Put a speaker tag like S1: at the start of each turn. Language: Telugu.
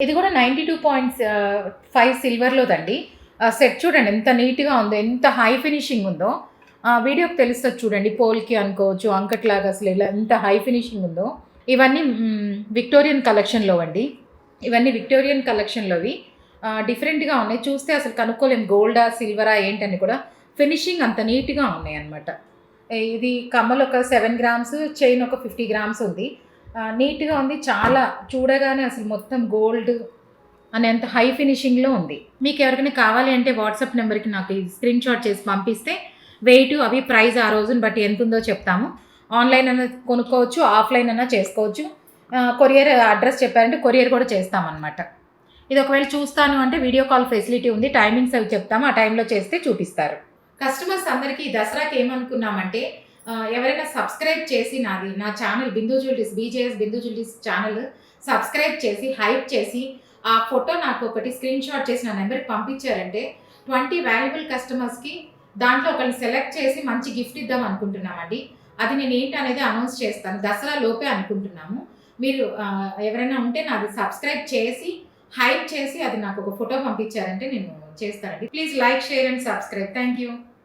S1: ఇది కూడా 92.5 సిల్వర్లోదండి. సెట్ చూడండి ఎంత నీట్గా ఉందో, ఎంత హై ఫినిషింగ్ ఉందో. వీడియోకి తెలుస్తుంది చూడండి, పోల్కి అనుకోవచ్చు, అంకట్లాగా అసలు ఇలా ఎంత హై ఫినిషింగ్ ఉందో. ఇవన్నీ విక్టోరియన్ కలెక్షన్లో అండి. ఇవన్నీ విక్టోరియన్ కలెక్షన్లోవి. డిఫరెంట్గా ఉన్నాయి, చూస్తే అసలు కనుక్కోలేము గోల్డా సిల్వరా ఏంటని కూడా. ఫినిషింగ్ అంత నీట్గా ఉన్నాయి అన్నమాట. ఇది కమ్మలు ఒక 7 గ్రామ్స్, చైన్ ఒక 50 గ్రామ్స్ ఉంది. నీట్గా ఉంది, చాలా చూడగానే అసలు మొత్తం గోల్డ్ అనేంత హై ఫినిషింగ్లో ఉంది. మీకు ఎవరికైనా కావాలి అంటే వాట్సాప్ నెంబర్కి నాకు ఈ స్క్రీన్ షాట్ చేసి పంపిస్తే వెయిట్ అవి ప్రైస్ ఆ రోజుని బట్టి ఎంత ఉందో చెప్తాము. ఆన్లైన్ అన్న కొనుక్కోవచ్చు, ఆఫ్లైన్ అన్నా చేసుకోవచ్చు. కొరియర్ అడ్రస్ చెప్పారంటే కొరియర్ కూడా చేస్తామన్నమాట. ఇది ఒకవేళ చూస్తాను అంటే వీడియో కాల్ ఫెసిలిటీ ఉంది, టైమింగ్స్ అవి చెప్తాము, ఆ టైంలో చేస్తే చూపిస్తారు. కస్టమర్స్ అందరికీ దసరాకి ఏమనుకున్నామంటే ఎవరైనా సబ్స్క్రైబ్ చేసి నా ఛానల్ బిందు జ్యువెలరీస్, బీజేఎస్ బిందు జ్యువెలరీస్ ఛానల్ సబ్స్క్రైబ్ చేసి హైప్ చేసి ఆ ఫోటో నాకు ఒకటి స్క్రీన్ షాట్ చేసి నా నెంబర్కి పంపించారంటే 20 వాల్యుబుల్ కస్టమర్స్కి దాంట్లో ఒకరిని సెలెక్ట్ చేసి మంచి గిఫ్ట్ ఇద్దాం అనుకుంటున్నామండి. అది నేను ఏంటనేది అనౌన్స్ చేస్తాను, దసరా లోపే అనుకుంటున్నాము. మీరు ఎవరైనా ఉంటే నాది సబ్స్క్రైబ్ చేసి హైప్ చేసి అది నాకు ఒక ఫోటో పంపించారంటే నేను చేస్తానండి. Please like, share and subscribe. Thank you.